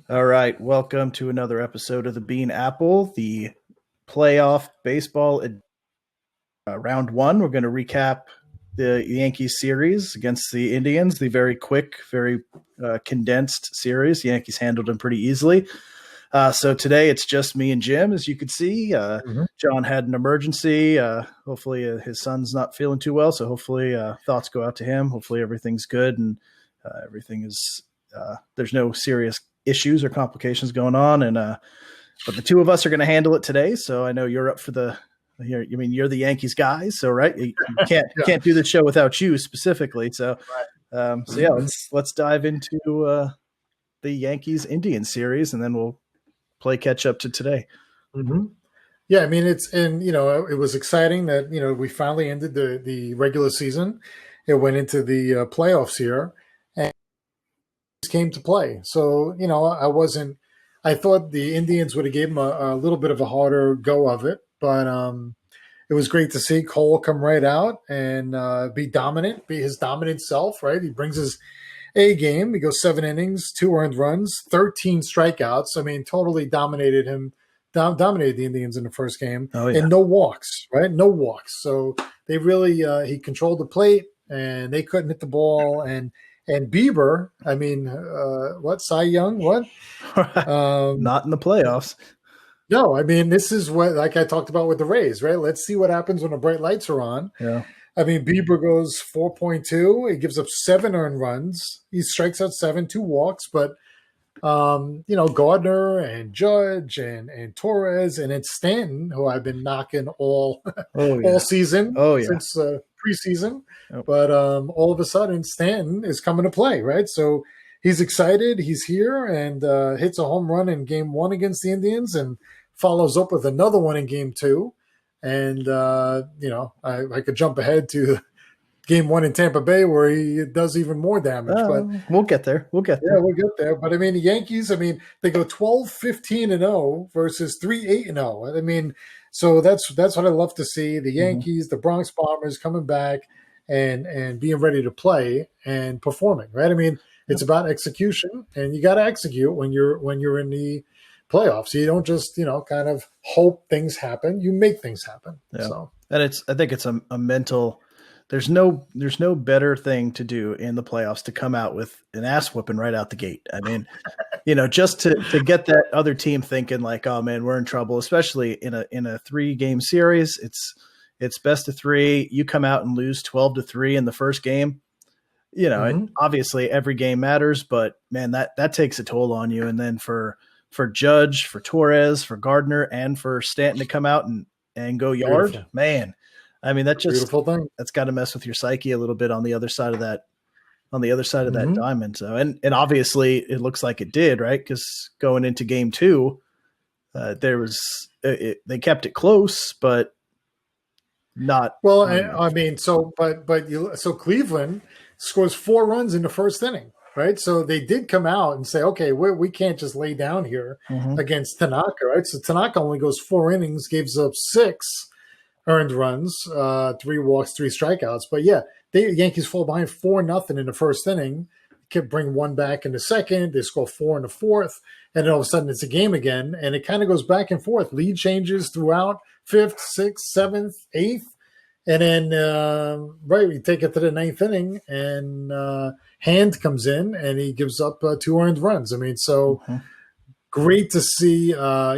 All right, welcome to another episode of the Bean Apple, the playoff baseball round one. We're going to recap the Yankees series against the Indians, the very quick, very condensed series. The Yankees handled them pretty easily. So today it's just me and Jim, as you can see. John had an emergency. Hopefully his son's not feeling too well, so hopefully thoughts go out to him. Hopefully everything's good and everything is there's no serious issues or complications going on. And but the two of us are going to handle it today. So I know you're up for you're the Yankees guy, so right, you can't do the show without you specifically. So let's dive into the Yankees Indians series, and then we'll play catch up to today. Mm-hmm. Yeah, I mean it was exciting that we finally ended the regular season. It went into the playoffs here, and it came to play. So I thought the Indians would have gave them a little bit of a harder go of it, but it was great to see Cole come right out and be dominant, be his dominant self. Right, he brings his A game. He goes 7 innings, 2 earned runs, 13 strikeouts. I mean, totally dominated the Indians in the first game. Oh, yeah. And no walks, right? No walks. So they really he controlled the plate, and they couldn't hit the ball. And Bieber, I mean, Cy Young? What? Not in the playoffs. No, I mean, this is what, like I talked about with the Rays, right? Let's see what happens when the bright lights are on. Yeah. I mean, Bieber goes 4.2. He gives up 7 earned runs. He strikes out 7, 2 walks. But, Gardner and Judge and Torres and then Stanton, who I've been knocking all season since preseason. Oh. But all of a sudden, Stanton is coming to play, right? So he's excited. He's here and hits a home run in Game 1 against the Indians and follows up with another one in Game 2. And, I could jump ahead to Game 1 in Tampa Bay where he does even more damage. But we'll get there. We'll get there. But, I mean, the Yankees, they go 12-15-0 versus 3-8-0. I mean, so that's what I love to see. The Yankees, the Bronx Bombers coming back and being ready to play and performing, right? I mean, it's about execution, and you got to execute when you're in the playoffs. You don't just, kind of hope things happen. You make things happen. Yeah. So, and I think it's a mental. There's no better thing to do in the playoffs to come out with an ass whooping right out the gate. I mean, just to get that other team thinking like, oh man, we're in trouble, especially in a 3-game series. It's best of 3. You come out and lose 12-3 in the first game. And obviously every game matters, but man, that takes a toll on you. And then for Judge, for Torres, for Gardner, and for Stanton to come out and go yard, beautiful. Man. I mean, that just beautiful thing. That's got to mess with your psyche a little bit on the other side of that, that diamond. So, and obviously it looks like it did, right? Because going into Game 2, they kept it close, but not well. So Cleveland scores 4 runs in the first inning, right? So they did come out and say, okay, we can't just lay down here against Tanaka, right? So Tanaka only goes 4 innings, gives up 6 earned runs, 3 walks, 3 strikeouts. But yeah, the Yankees fall behind 4-0 in the first inning, can bring 1 back in the second, they score 4 in the fourth, and then all of a sudden it's a game again, and it kind of goes back and forth. Lead changes throughout 5th, 6th, 7th, 8th. And then, we take it to the 9th inning, and Hand comes in, and he gives up 2 earned runs. I mean, so great to see, try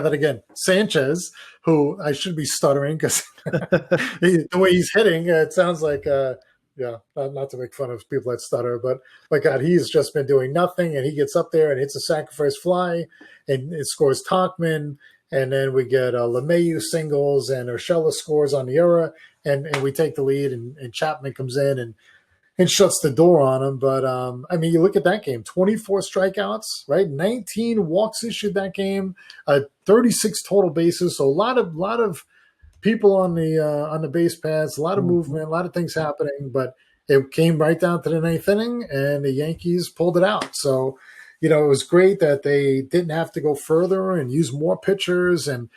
that again. Sanchez, who I should be stuttering because the way he's hitting, it sounds like, not to make fun of people that stutter, but my God, he's just been doing nothing, and he gets up there and hits a sacrifice fly, and it scores Tauchman. And then we get LeMahieu singles, and Urshela scores on the error, and we take the lead, and Chapman comes in and shuts the door on him. But, you look at that game, 24 strikeouts, right? 19 walks issued that game, 36 total bases. So a lot of people on the base paths, a lot of movement, a lot of things happening. But it came right down to the 9th inning, and the Yankees pulled it out. So, it was great that they didn't have to go further and use more pitchers and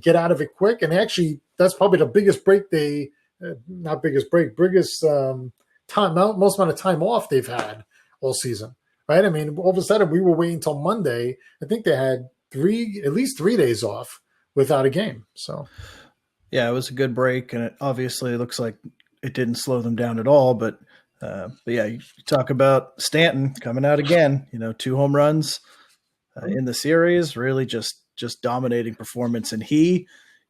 get out of it quick. And actually, that's probably the biggest break biggest time, most amount of time off they've had all season. right? I mean, all of a sudden we were waiting until Monday. I think they had at least 3 days off without a game. So yeah, it was a good break, and it obviously looks like it didn't slow them down at all. But yeah, you talk about Stanton coming out again. 2 home runs in the series, really just dominating performance, and he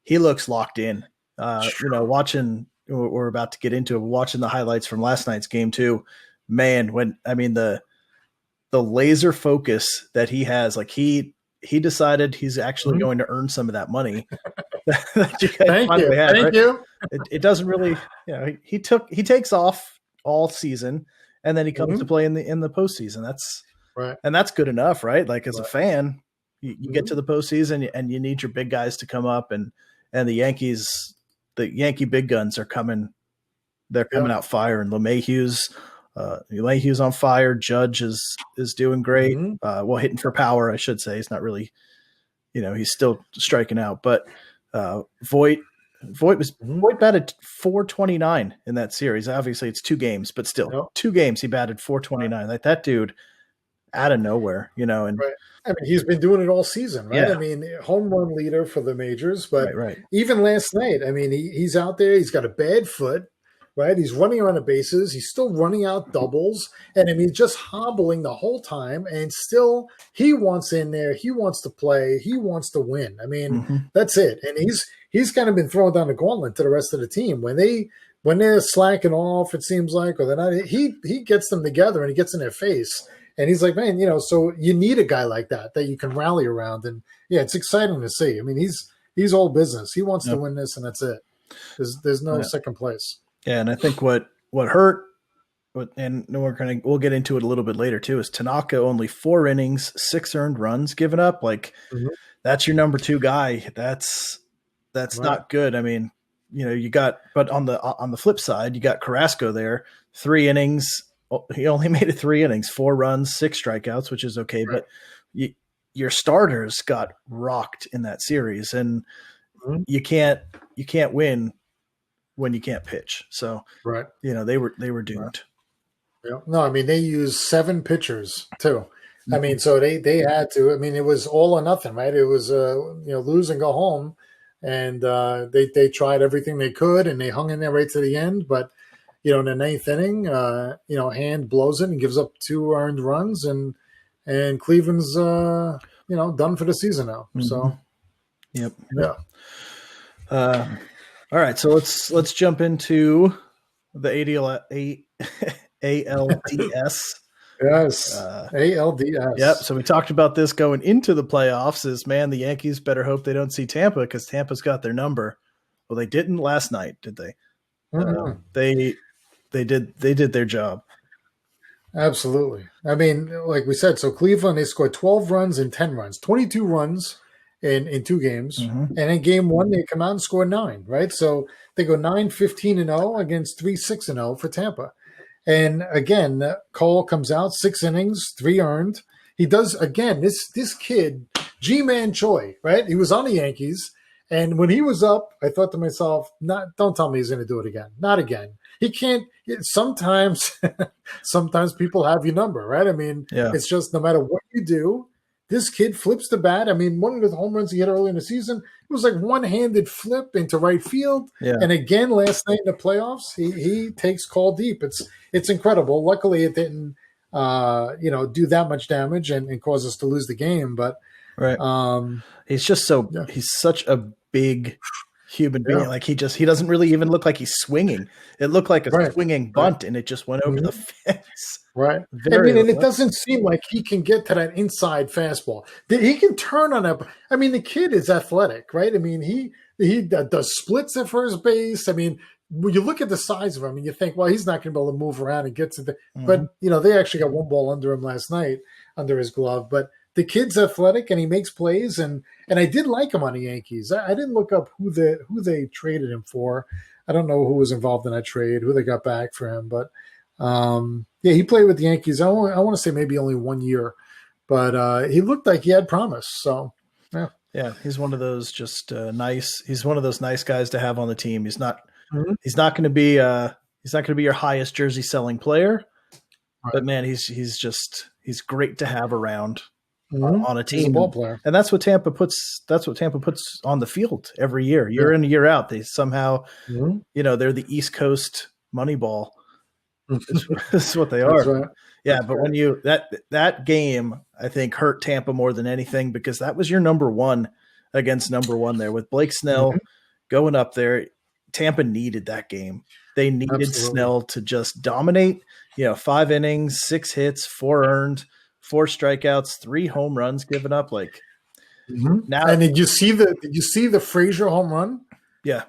looks locked in. Watching, we're about to get into it, watching the highlights from last night's game too. Man, the laser focus that he has, like he decided he's actually going to earn some of that money. That you guys finally had, Thank right? you. It doesn't really, he takes off all season, and then he comes to play in the postseason. That's right, and that's good enough, right? Like as a fan, you get to the postseason and you need your big guys to come up, and the Yankee big guns are coming. They're coming out firing. LeMahieu's on fire. Judge is doing great. Hitting for power, I should say. He's not really, he's still striking out. But Voit batted .429 in that series. Obviously, it's 2 games, but still 2 games he batted .429. Like that dude, out of nowhere, and right. I mean, he's been doing it all season, right? Yeah. I mean, home run leader for the majors, but right. Even last night, I mean, he's out there. He's got a bad foot, right? He's running around the bases. He's still running out doubles, and I mean, just hobbling the whole time. And still, he wants in there. He wants to play. He wants to win. I mean, that's it. And he's kind of been throwing down the gauntlet to the rest of the team when they're slacking off. It seems like, or they're not. He gets them together and he gets in their face. And he's like, man, so you need a guy like that you can rally around. And yeah, it's exciting to see. I mean, he's all business. He wants to win this, and that's it. There's no second place. Yeah, and I think what hurt, and we'll get into it a little bit later too, is Tanaka only 4 innings, 6 earned runs given up. Like that's your number 2 guy. That's not good. I mean, you got, but on the flip side, you got Carrasco there, 3 innings. He only made it 3 innings, 4 runs, 6 strikeouts, which is okay. Right. But your starters got rocked in that series, and you can't win when you can't pitch. So right, they were doomed. Right. Yeah. No, I mean they used 7 pitchers too. I mean, so they had to. I mean, it was all or nothing, right? It was lose and go home, and they tried everything they could, and they hung in there right to the end, but. In the 9th inning, Hand blows it and gives up 2 earned runs, and Cleveland's done for the season now. So, yep. Yeah. All right, so let's jump into the ALDS. Yes, ALDS. Yep. So we talked about this going into the playoffs. Is man, the Yankees better hope they don't see Tampa because Tampa's got their number. Well, they didn't last night, did they? They did their job. Absolutely. I mean, like we said, so Cleveland, they scored 12 runs and 10 runs, 22 runs in 2 games. And in game 1, they come out and score 9, right? So they go 9-15-0 against 3-6-0 for Tampa. And again, Cole comes out 6 innings, 3 earned. He does, again, this kid, G-Man Choi, right? He was on the Yankees. And when he was up, I thought to myself, don't tell me he's going to do it again. Not again. He can't. Sometimes people have your number, right? I mean, It's just no matter what you do, this kid flips the bat. I mean, one of the home runs he hit early in the season, it was like one-handed flip into right field. Yeah. And again, last night in the playoffs, he takes call deep. It's incredible. Luckily, it didn't do that much damage and cause us to lose the game. But he's just he's such a big human being. Like he doesn't really even look like he's swinging. It looked like a swinging bunt, and it just went over the fence. Right. And it doesn't seem like he can get to that inside fastball. He can turn on that. I mean, the kid is athletic, right? I mean, he does splits at first base. I mean, when you look at the size of him and you think, well, he's not going to be able to move around and get to the. But they actually got one ball under him last night, under his glove. But the kid's athletic and he makes plays, and I did like him on the Yankees. I didn't look up who they traded him for. I don't know who was involved in that trade, who they got back for him, but he played with the Yankees. I want to say maybe only 1 year, but he looked like he had promise. So yeah, he's one of those just nice. He's one of those nice guys to have on the team. He's not going to be your highest jersey selling player. But man, he's He's great to have around on a team. He's a ball player. And that's what Tampa puts on the field every year. Year in, year out. They somehow, they're the East Coast Moneyball. That's what they are. Right. Yeah, but when that game, I think, hurt Tampa more than anything because that was your number one against number one there with Blake Snell going up there. Tampa needed that game. They needed Snell to just dominate. 5 innings, 6 hits, 4 earned, 4 strikeouts, 3 home runs given up. Now, and did you see the Frazier home run? Yeah.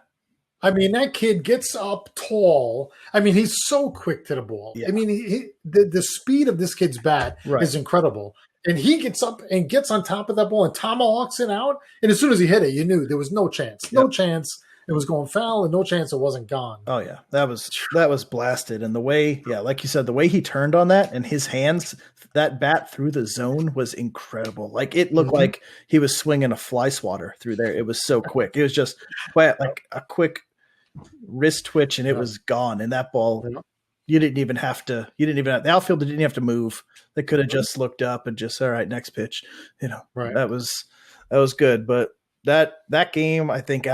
I mean, that kid gets up tall. I mean, he's so quick to the ball. Yeah. I mean, the speed of this kid's bat is incredible. And he gets up and gets on top of that ball and tomahawks it out. And as soon as he hit it, you knew there was no chance. No chance it was going foul and no chance it wasn't gone. Oh, yeah. That was blasted. And the way, like you said, the way he turned on that and his hands, that bat through the zone was incredible. It looked like he was swinging a fly swatter through there. It was so quick. It was just like a quick wrist twitch and it was gone. And that ball, the outfielder didn't have to move. They could have just looked up and just, all right, next pitch. That was good. But that game, I think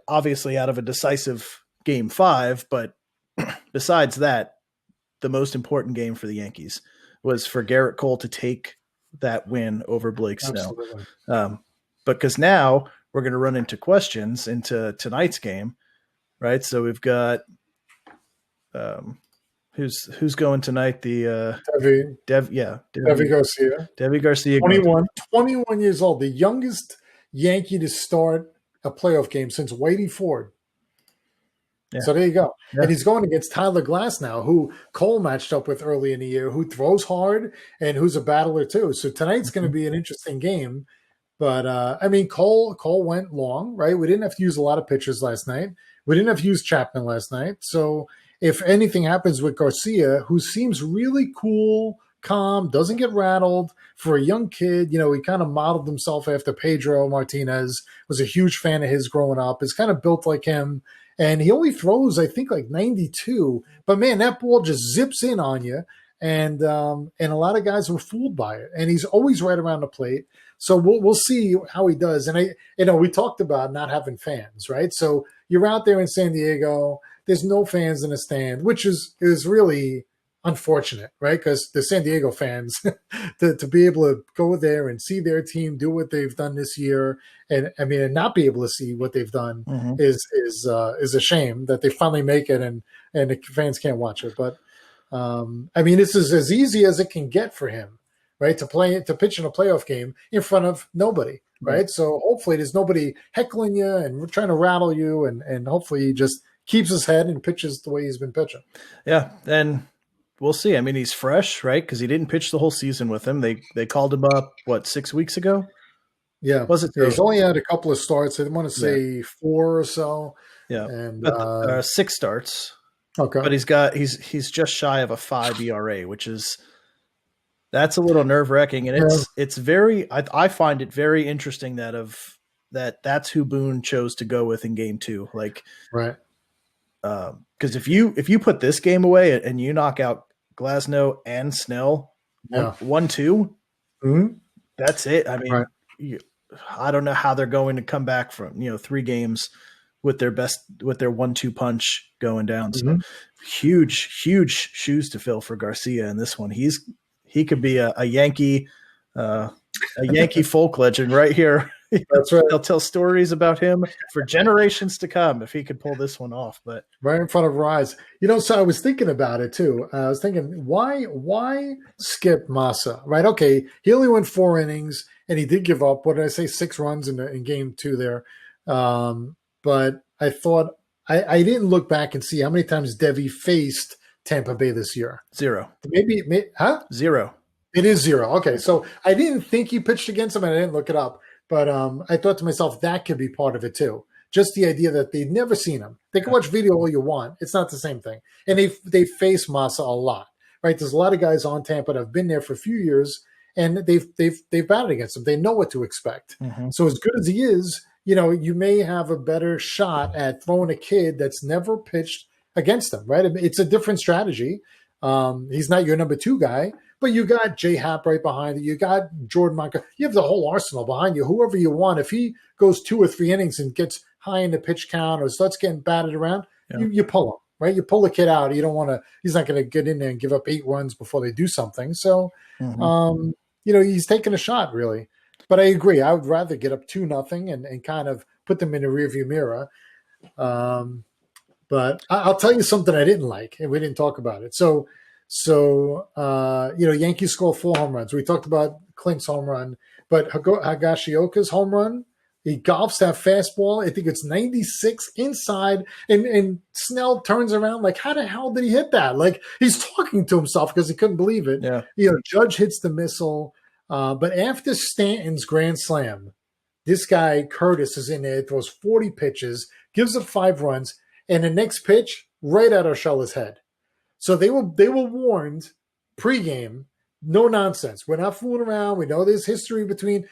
obviously out of a decisive game 5, but besides that, the most important game for the Yankees was for Garrett Cole to take that win over Blake Snell. Because now we're going to run into questions into tonight's game, right? So we've got who's going tonight? The Devi Garcia. Devi Garcia, 21 years old, the youngest Yankee to start a playoff game since Whitey Ford. Yeah. So there you go. Yeah. And he's going against Tyler Glasnow, who Cole matched up with early in the year, who throws hard and who's a battler too. So tonight's going to be an interesting game. But, Cole went long, right? We didn't have to use a lot of pitchers last night. We didn't have to use Chapman last night. So if anything happens with Garcia, who seems really cool, calm, doesn't get rattled for a young kid, he kind of modeled himself after Pedro Martinez, was a huge fan of his growing up, is kind of built like him. And he only throws, I think, 92. But, man, that ball just zips in on you. And a lot of guys were fooled by it. And he's always right around the plate. So we'll see how he does. And, we talked about not having fans, right? So you're out there in San Diego. There's no fans in the stand, which is really unfortunate, right? Because the San Diego fans, to be able to go there and see their team do what they've done this year, and not be able to see what they've done is a shame that they finally make it and the fans can't watch it. But this is as easy as it can get for him, right? To pitch in a playoff game in front of nobody, right? So hopefully there's nobody heckling you and trying to rattle you, and hopefully he just keeps his head and pitches the way he's been pitching. Yeah, and we'll see. He's fresh, right? Because he didn't pitch the whole season with him. They called him up, 6 weeks ago? Yeah. Was it? He's only had a couple of starts. I want to say 4 or so. Yeah. And 6 starts. Okay. But he's just shy of a 5 ERA, that's a little nerve-wracking. And it's very I find it very interesting that's who Boone chose to go with in game 2. Right. Because if you put this game away and you knock out Glasnow and Snell 1-2, that's it. I don't know how they're going to come back from 3 games with their 1-2 punch going down. So huge shoes to fill for Garcia in this one. He could be a Yankee folk legend right here. That's right. They'll tell stories about him for generations to come if he could pull this one off. But right in front of our eyes. So I was thinking about it too. I was thinking, why skip Massa? Right? Okay, he only went 4 innings and he did give up, what did I say, 6 runs in game 2 there. But I thought I didn't look back and see how many times Devi faced Tampa Bay this year. 0. Maybe 0. It is 0. Okay, so I didn't think he pitched against him, and I didn't look it up. But I thought to myself, that could be part of it too. Just the idea that they've never seen him. They can watch video all you want. It's not the same thing. And they face Massa a lot, right? There's a lot of guys on Tampa that have been there for a few years, and they've batted against him. They know what to expect. So as good as he is, you may have a better shot at throwing a kid that's never pitched against them, right? It's a different strategy. He's not your number 2 guy, but you got J Happ right behind you. You got Jordan Montgomery. You have the whole arsenal behind you. Whoever you want, if he goes 2 or 3 innings and gets high in the pitch count or starts getting batted around, you pull him, right? You pull the kid out. You don't want to. He's not going to get in there and give up 8 runs before they do something. So, he's taking a shot really. But I agree. I would rather get up 2-0 and kind of put them in the rearview mirror. But I'll tell you something I didn't like, and we didn't talk about it. So Yankees score 4 home runs. We talked about Clint's home run, but Higashioka's home run, he golfs that fastball. I think it's 96 inside, and Snell turns around like, how the hell did he hit that? Like, he's talking to himself because he couldn't believe it. Yeah. Judge hits the missile. But after Stanton's grand slam, this guy, Curtis, is in there, throws 40 pitches, gives up 5 runs, and the next pitch, right at Urshela's head. So they were warned pregame, no nonsense. We're not fooling around. We know there's history between.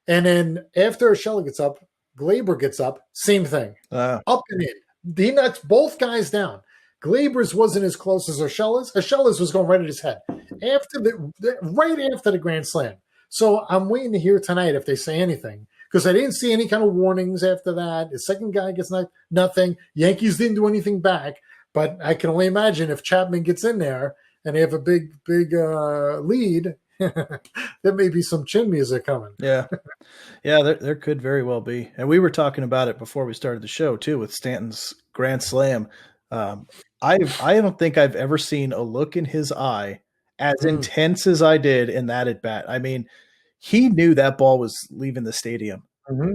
And then after Urshela gets up, Glaber gets up, same thing. Up and in. He knocks both guys down. Glaber's wasn't as close as Urshela's. Urshela's was going right at his head. Right after the grand slam. So I'm waiting to hear tonight if they say anything, because I didn't see any kind of warnings after that. The second guy gets nothing. Yankees didn't do anything back, but I can only imagine if Chapman gets in there and they have a big lead, there may be some chin music coming. Yeah. There could very well be. And we were talking about it before we started the show too, with Stanton's grand slam. I don't think I've ever seen a look in his eye as intense as I did in that at bat. I mean, he knew that ball was leaving the stadium. And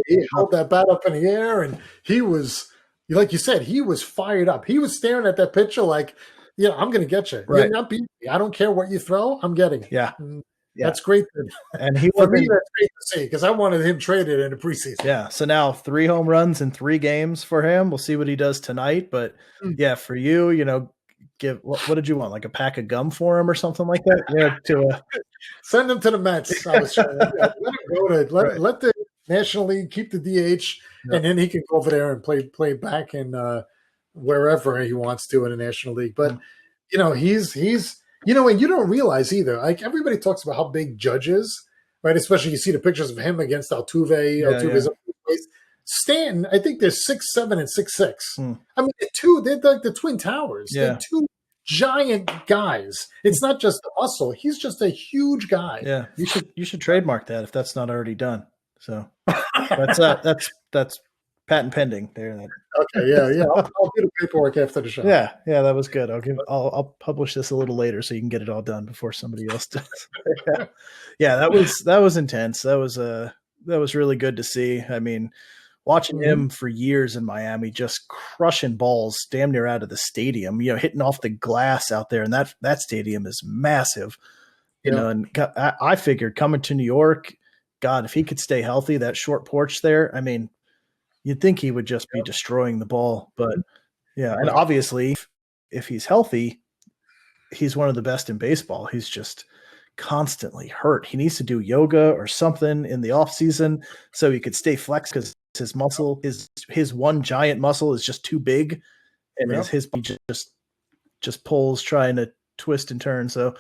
he held that bat up in the air, and he was, like you said, he was fired up. He was staring at that pitcher like, I'm going to get you. Right. You're not beating me. I don't care what you throw. I'm getting it. Yeah. That's great. And for me, that's great to see, because I wanted him traded in the preseason. Yeah. So now 3 home runs in 3 games for him. We'll see what he does tonight. But for you, what did you want? Like a pack of gum for him or something like that? Send him to the Mets. I was trying let him go let the National League keep the DH, and then he can go over there and play back in wherever he wants to in the National League. But he's and you don't realize either. Like, everybody talks about how big Judge is, right? Especially you see the pictures of him against Altuve. Altuve's up in place. Stanton, I think they're 6'7" and 6'6". I mean, they're like the Twin Towers. Yeah. They're 2 giant guys. It's not just the muscle. He's just a huge guy. Yeah, you should trademark that if that's not already done. So that's patent pending there. Okay, yeah. I'll do the paperwork after the show. Yeah, that was good. I'll publish this a little later so you can get it all done before somebody else does. Yeah, that was intense. That was really good to see. I mean, watching him for years in Miami, just crushing balls damn near out of the stadium, hitting off the glass out there. And that stadium is massive, and I figured coming to New York, God, if he could stay healthy, that short porch there, I mean, you'd think he would just be destroying the ball. But and obviously if he's healthy, he's one of the best in baseball. He's just constantly hurt. He needs to do yoga or something in the off season so he could stay flexed, because his muscle, his one giant muscle is just too big, and his just pulls trying to twist and turn. So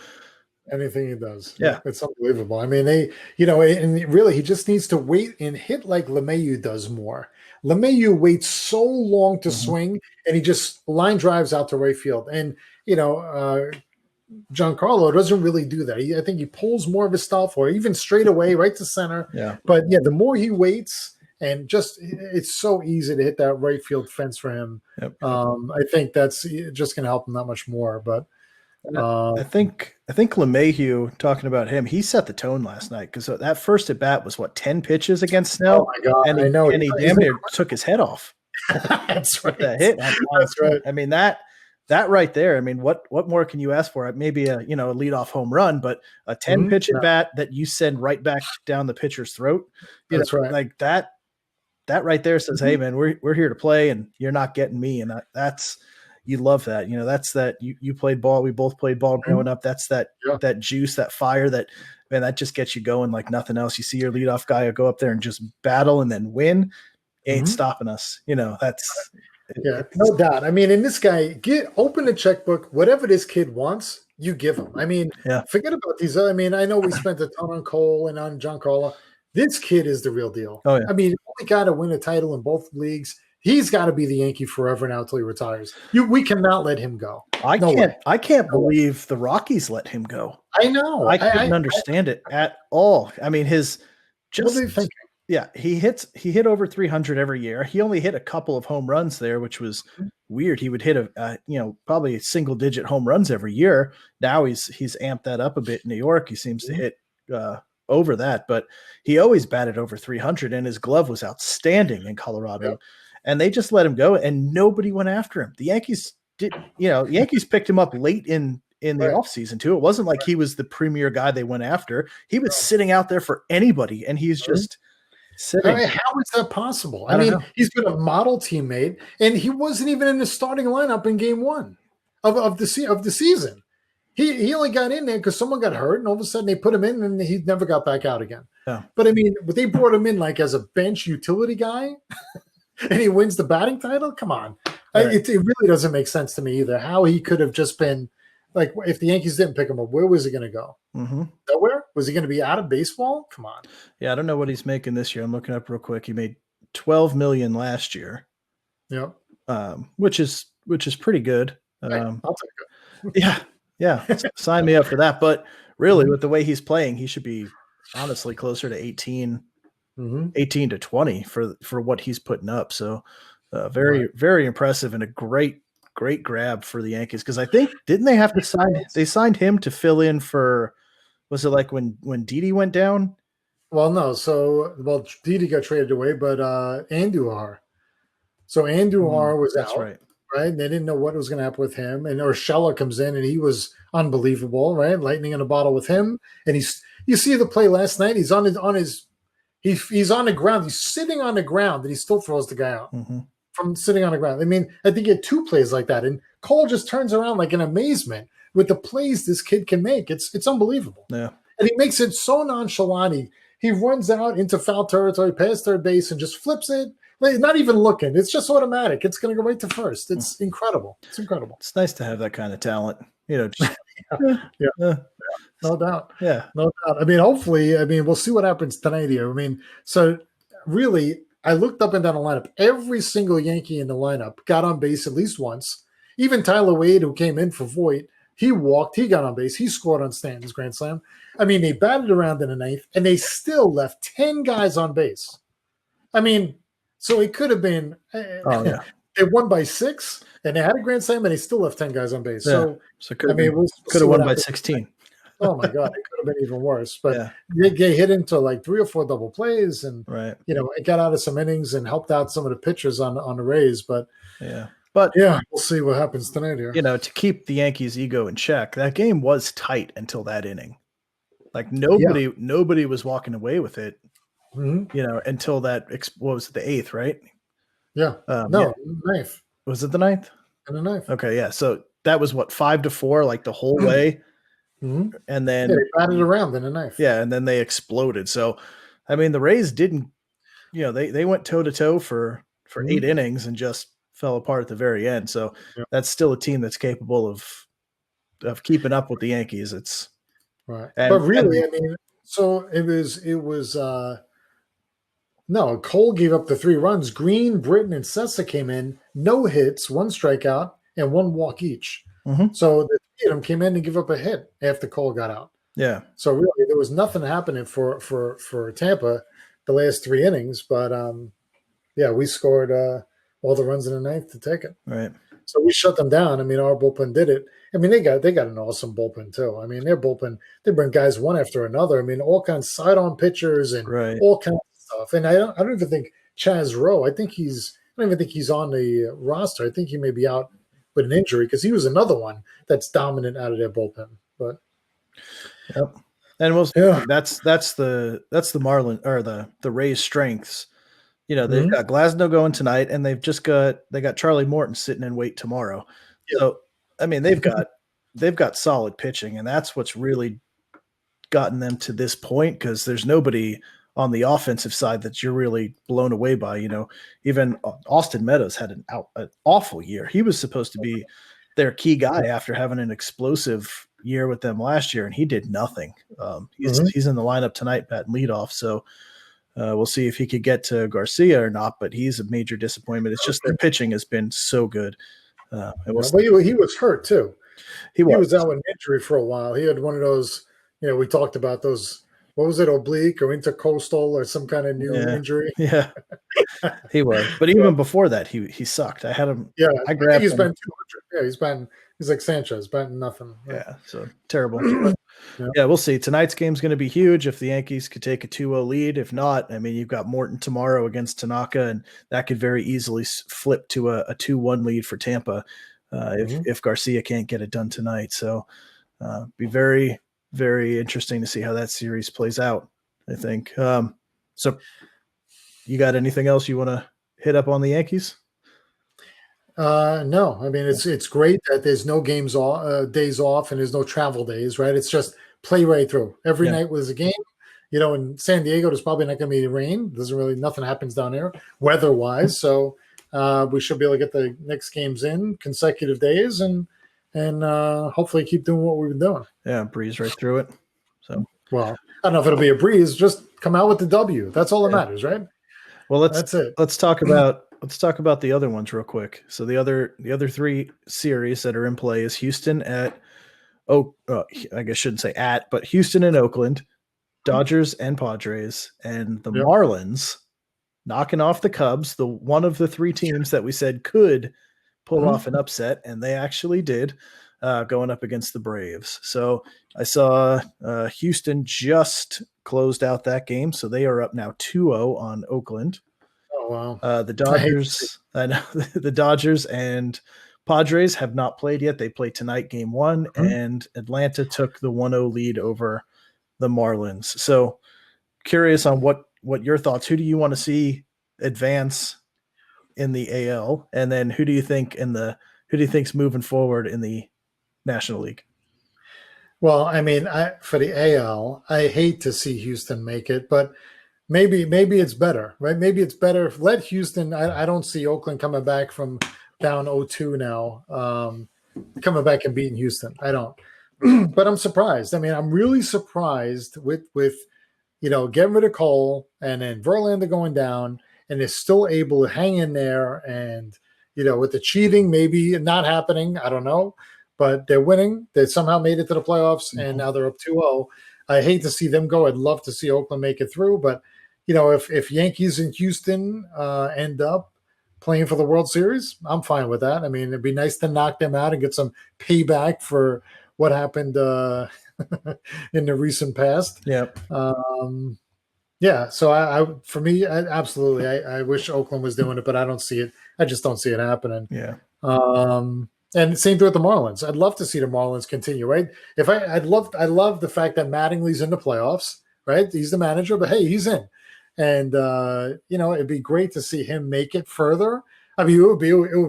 anything he does, it's unbelievable. I mean, and really, he just needs to wait and hit like LeMahieu does more. LeMahieu waits so long to swing, and he just line drives out to right field. And Giancarlo doesn't really do that. I think he pulls more of his stuff, or even straight away right to center. Yeah. But the more he waits, and it's so easy to hit that right field fence for him. Yep. I think that's just going to help him that much more. But I think LeMahieu, talking about him, he set the tone last night, because that first at bat was 10 pitches against Snell. Oh my God! And I know, and he damn near took his head off. That's right. That hit. That's right. I mean, that right there. I mean, what more can you ask for? Maybe a leadoff home run, but a 10 pitch at bat that you send right back down the pitcher's throat. That's right. Like that right there says, hey man, we're here to play, and you're not getting me. And that's, you love that. That's that you played ball. We both played ball growing up. That's that juice, that fire, that just gets you going like nothing else. You see your leadoff guy go up there and just battle and then win. Ain't stopping us. Yeah, no doubt. I mean, and this guy, open the checkbook, whatever this kid wants, you give him. I mean, Yeah. forget about these. I mean, I know we spent a ton on Cole and on Giancarlo. This kid is the real deal. Oh, yeah. I mean, only got to win a title in both leagues. He's got to be the Yankee forever now until he retires. We cannot let him go. I can't believe the Rockies let him go. I know. I couldn't understand it at all. I mean, what are they thinking? Yeah, he hit over 300 every year. He only hit a couple of home runs there, which was weird. He would hit probably single digit home runs every year. Now he's amped that up a bit in New York. He seems to hit over that, but he always batted over 300, and his glove was outstanding in Colorado. Yeah. And they just let him go, and nobody went after him. The Yankees Yankees picked him up late in the offseason too. It wasn't like he was the premier guy they went after. He was sitting out there for anybody, and he's just sitting. I mean, how is that possible? I mean, he's been a model teammate, and he wasn't even in the starting lineup in game one of the season. He only got in there because someone got hurt, and all of a sudden they put him in, and he never got back out again. Yeah. But I mean, they brought him in like as a bench utility guy, and he wins the batting title. Come on, it really doesn't make sense to me either. How he could have just been like, if the Yankees didn't pick him up, where was he going to go? Mm-hmm. Nowhere. Was he going to be out of baseball? Come on. Yeah, I don't know what he's making this year. I'm looking up real quick. He made $12 million last year. Yeah, which is pretty good. I'll take it. Yeah. Sign me up for that. But really, with the way he's playing, he should be honestly closer to 18 to 20 for what he's putting up. So very, very impressive, and a great grab for the Yankees. Because I think, didn't they have to they signed him to fill in for, was it like when Didi went down? Well, no. So, Didi got traded away, but Andujar. So Andujar was out. Right. Right. And they didn't know what was going to happen with him. And Urshela comes in, and he was unbelievable, right? Lightning in a bottle with him. And you see the play last night. He's on the ground. He's sitting on the ground, and he still throws the guy out from sitting on the ground. I mean, I think he had two plays like that. And Cole just turns around like in amazement with the plays this kid can make. It's unbelievable. Yeah. And he makes it so nonchalant. He runs out into foul territory, past third base, and just flips it. Not even looking. It's just automatic. It's going to go right to first. It's incredible. It's incredible. It's nice to have that kind of talent. Just, no doubt. Yeah. No doubt. I mean, hopefully, we'll see what happens tonight here. I mean, so really, I looked up and down the lineup. Every single Yankee in the lineup got on base at least once. Even Tyler Wade, who came in for Voit, he walked, he got on base, he scored on Stanton's grand slam. I mean, they batted around in the ninth, and they still left 10 guys on base. I mean, so it could have been they won by 6, and they had a grand slam, and they still left 10 guys on base. Yeah. So could have won by 16. Oh my God, it could have been even worse. But they hit into like 3 or 4 double plays, and it got out of some innings and helped out some of the pitchers on the Rays. But we'll see what happens tonight here. To keep the Yankees' ego in check, that game was tight until that inning. Like nobody was walking away with it. Until that, what was it, the 8th, right? Yeah. Ninth. Was it the 9th? And the 9th. Okay, yeah. So that was 5-4, like the whole way. And then they batted around in the 9th. Yeah, and then they exploded. So, I mean, the Rays didn't, they went toe to toe for 8 innings and just fell apart at the very end. So that's still a team that's capable of keeping up with the Yankees. It's right, but really, so it was. No, Cole gave up the 3 runs. Green, Britton, and Sessa came in, no hits, 1 strikeout, and 1 walk each. So the 3 of them came in and give up a hit after Cole got out. Yeah. So really, there was nothing happening for Tampa the last 3 innings. But we scored all the runs in the 9th to take it. Right. So we shut them down. Our bullpen did it. They got an awesome bullpen too. Their bullpen, they bring guys one after another. All kinds of side-on pitchers and all kinds of stuff. And I don't even think Chaz Rowe. I don't even think he's on the roster. I think he may be out with an injury because he was another one that's dominant out of their bullpen. But and that's the Marlin or the Rays' strengths. They've got Glasnow going tonight, and they got Charlie Morton sitting in wait tomorrow. Yeah. So they've got solid pitching, and that's what's really gotten them to this point because there's nobody on the offensive side that you're really blown away by. Even Austin Meadows had an awful year. He was supposed to be their key guy after having an explosive year with them last year, and he did nothing. He's in the lineup tonight, batting leadoff. So we'll see if he could get to Garcia or not, but he's a major disappointment. It's just their pitching has been so good. But he was hurt too. He was out with injury for a while. He had one of those, we talked about those, what was it, oblique or intercostal or some kind of new injury? Yeah, he was. But even before that, he sucked. I had him. Yeah, I grabbed he's him. been 200. Yeah, he's like Sanchez, batting nothing. Yeah, so terrible. Yeah, we'll see. Tonight's game's going to be huge if the Yankees could take a 2-0 lead. If not, I mean, you've got Morton tomorrow against Tanaka, and that could very easily flip to a 2-1 lead for Tampa if Garcia can't get it done tonight. So be very, very interesting to see how that series plays out, I think. So you got anything else you want to hit up on the Yankees? No, I mean, it's great that there's no days off and there's no travel days, right? It's just play right through. Every night was a game. In San Diego, there's probably not going to be rain. Nothing happens down there weather-wise. So we should be able to get the next games in consecutive days and hopefully keep doing what we've been doing. Yeah, breeze right through it. So, well, I don't know if it'll be a breeze. Just come out with the W. That's all that matters, right? Well, that's it. Let's talk about the other ones real quick. So the other three series that are in play is Houston I guess I shouldn't say but Houston and Oakland, Dodgers and Padres, and the Marlins knocking off the Cubs, the one of the three teams that we said could pull off an upset, and they actually did, going up against the Braves. So I saw Houston just closed out that game, so they are up now 2-0 on Oakland. Oh, wow. The Dodgers, the Dodgers and Padres have not played yet. They play tonight, game 1, and Atlanta took the 1-0 lead over the Marlins. So curious on what your thoughts. Who do you want to see advance in the AL, and then who do you think's moving forward in the National League? Well, I mean, for the AL, I hate to see Houston make it, but maybe it's better, right? Maybe it's better. Let Houston. I don't see Oakland coming back from down 0-2 now, coming back and beating Houston. I don't. But I'm surprised. I mean, I'm really surprised with getting rid of Cole and then Verlander going down, and they're still able to hang in there. And with the cheating maybe not happening, I don't know, but they're winning. They somehow made it to the playoffs, and now they're up 2-0. I hate to see them go. I'd love to see Oakland make it through, but if Yankees and Houston end up playing for the World Series, I'm fine with that. I mean, it'd be nice to knock them out and get some payback for what happened in the recent past. Yep. Yeah. So for me, absolutely. I wish Oakland was doing it, but I don't see it. I just don't see it happening. Yeah. And same thing with the Marlins. I'd love to see the Marlins continue, right? I love the fact that Mattingly's in the playoffs, right? He's the manager, but hey, he's in. And it'd be great to see him make it further. I mean, it would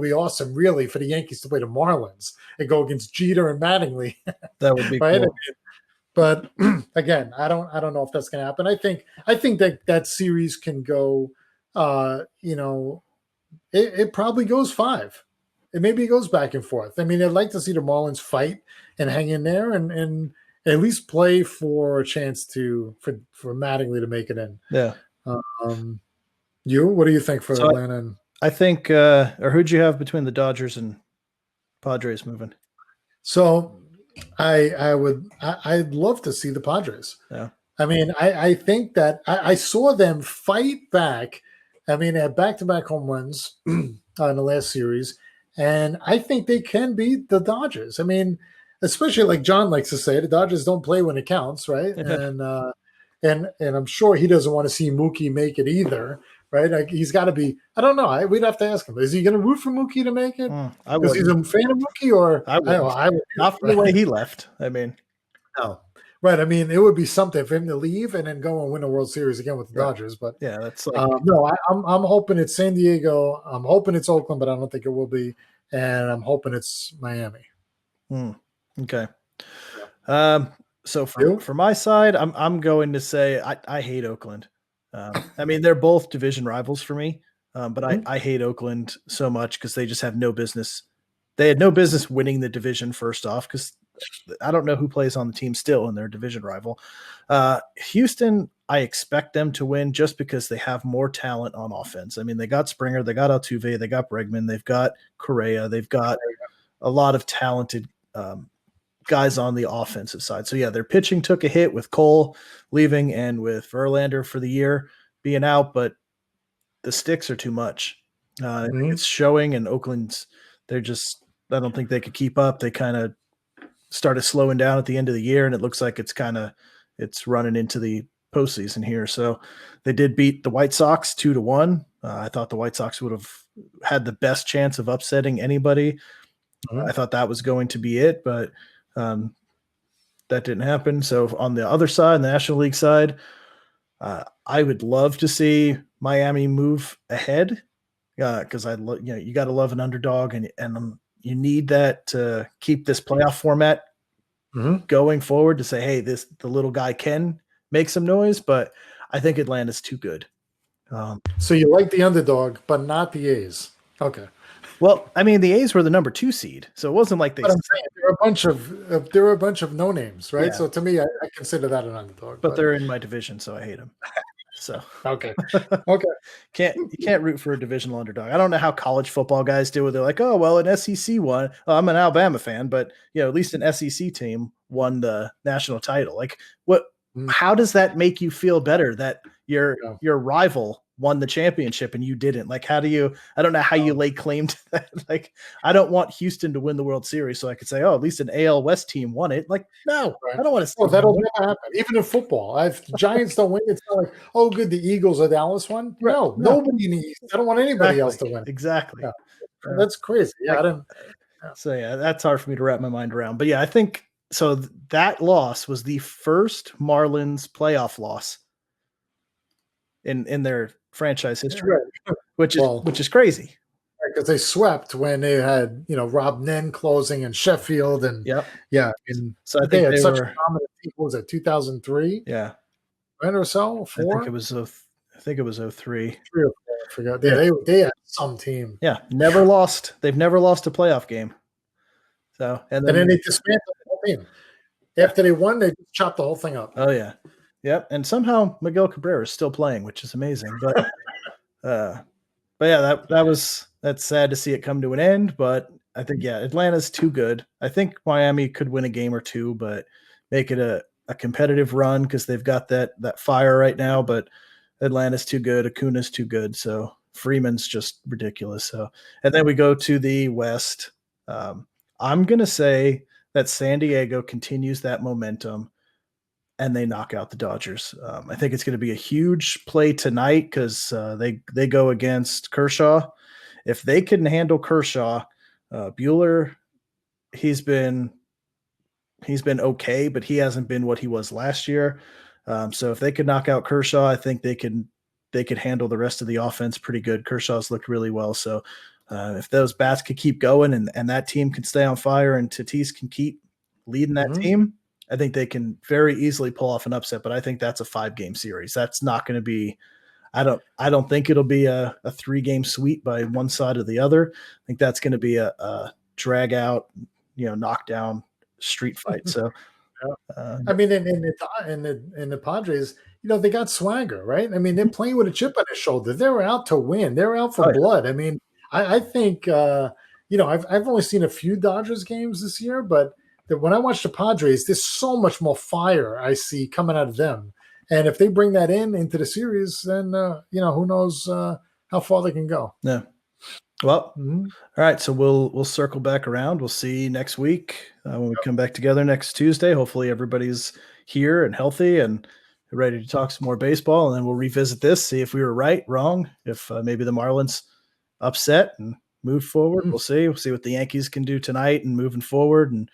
be awesome, really, for the Yankees to play the Marlins and go against Jeter and Mattingly. That would be right. Cool. But again, I don't know if that's going to happen. I think that series can go. It probably goes 5. And maybe it goes back and forth. I mean, I'd like to see the Marlins fight and hang in there and at least play for a chance for Mattingly to make it in. Yeah. What do you think for Atlanta? I think, or who'd you have between the Dodgers and Padres moving? So I'd love to see the Padres. Yeah. I mean, I think that I saw them fight back. I mean, they had back-to-back home runs in the last series. And I think they can beat the Dodgers. I mean, especially like John likes to say, the Dodgers don't play when it counts, right? And I'm sure he doesn't want to see Mookie make it either, right? Like he's got to be. I don't know. We'd have to ask him. Is he going to root for Mookie to make it? Because he's a fan of Mookie, or I would not for the way he left. I mean, no. Right. I mean, it would be something for him to leave and then go and win a World Series again with the Dodgers. But yeah, that's like no. I'm hoping it's San Diego. I'm hoping it's Oakland, but I don't think it will be. And I'm hoping it's Miami. Okay. So for my side, I'm going to say I hate Oakland. I mean, they're both division rivals for me, but Mhm. I hate Oakland so much because they just have no business. They had no business winning the division first off because I don't know who plays on the team still in their division rival. Houston, I expect them to win just because they have more talent on offense. I mean, they got Springer, they got Altuve, they got Bregman, they've got Correa, they've got a lot of talented guys on the offensive side. So yeah, their pitching took a hit with Cole leaving and with Verlander for the year being out, but the sticks are too much. I think Mhm. it's showing, and Oakland's they're just I don't think they could keep up. They kind of started slowing down at the end of the year, and it looks like it's running into the postseason here. So they did beat the White Sox 2-1. I thought the White Sox would have had the best chance of upsetting anybody. Mhm. I thought that was going to be it, but um, that didn't happen. So on the other side, the National League side, I would love to see Miami move ahead because you got to love an underdog, and you need that to keep this playoff format Mhm. going forward to say, hey, the little guy can make some noise, but I think Atlanta's too good. So you like the underdog, but not the A's. Okay. Well, I mean, the A's were the number 2 seed, so it wasn't like they, But I'm saying there are a bunch of no names, right? yeah, So to me, I consider that an underdog. but But they're in my division, so I hate them. So okay, okay, you can't root for a divisional underdog. I don't know how college football guys do it. They're like, oh well, an SEC won. Well, I'm an Alabama fan, but at least an SEC team won the national title. Like, what? Mm, How does that make you feel better that yeah, your rival won the championship and you didn't? Like, how do you? I don't know how you no, lay claim to that. Like, I don't want Houston to win the World Series, so I could say, oh, at least an AL West team won it. Like, no, right. I don't want to Well, see that'll that. never happen. Even in football, if the Giants don't win, it's not like, oh, good, the Eagles or Dallas won. Right? No, No, nobody in the East. I don't want anybody else exactly, to win. exactly. Yeah, Uh, that's crazy. Yeah, I I don't. Yeah. So yeah, that's hard for me to wrap my mind around. But yeah, I think so. That loss was the first Marlins playoff loss in their franchise history, Right. Well, which is crazy. because they swept when they had Rob Nen closing and Sheffield and Yep. yeah, and So I they think had they such were. a dominant team. What was it, 2003, Yeah, right or so, I think it four, was. I think it was 03. 3 or 4, I forgot. Yeah, Yeah, they had some team, yeah. Never lost. They've never lost a playoff game. So and and then then they dismantled the whole team. yeah. After they won, they just chopped the whole thing up. Oh yeah. Yep. And somehow Miguel Cabrera is still playing, which is amazing. Uh, But yeah, that's sad to see it come to an end. But I think Atlanta's too good. I think Miami could win a game or two, but make it a competitive run because they've got that fire right now. But Atlanta's too good. Acuna's too good. So Freeman's just ridiculous. So and then we go to the West. I'm gonna say that San Diego continues that momentum and they knock out the Dodgers. I think it's going to be a huge play tonight because they go against Kershaw. If they can handle Kershaw, Bueller, he's been okay, but he hasn't been what he was last year. So if they could knock out Kershaw, I think they could handle the rest of the offense pretty good. Kershaw's looked really well, so if those bats could keep going and that team can stay on fire and Tatis can keep leading that Mhm. team, I think they can very easily pull off an upset. But I think that's a 5-game series. That's not going to be. I don't think it'll be a 3-game sweep by one side or the other. I think that's going to be a drag out, knockdown street fight. So Yeah. uh, I mean, in the Padres, they got swagger, right? I mean, they're playing with a chip on their shoulder. They're out to win. They're out for oh, yeah. blood. I mean, I think I've only seen a few Dodgers games this year, but when I watch the Padres, there's so much more fire I see coming out of them. And if they bring that into the series, then who knows how far they can go. Yeah. Well, Mhm. all right. So we'll circle back around. We'll see you next week when we come back together next Tuesday. Hopefully everybody's here and healthy and ready to talk some more baseball. And then we'll revisit this, see if we were right, wrong, if maybe the Marlins upset and move forward. Mhm. We'll see. We'll see what the Yankees can do tonight and moving forward and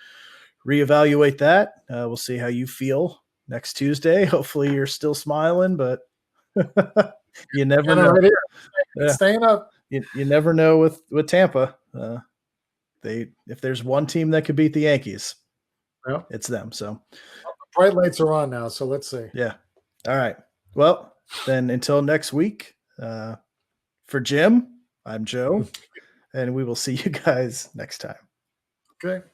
reevaluate that. We'll see how you feel next Tuesday. Hopefully you're still smiling, but you never And know. right here, Yeah. staying up. You never know with Tampa. If there's one team that could beat the Yankees, Yeah. it's them. So Bright lights are on now, so let's see. yeah. All right. Well, then until next week, for Jim, I'm Joe, and we will see you guys next time. Okay.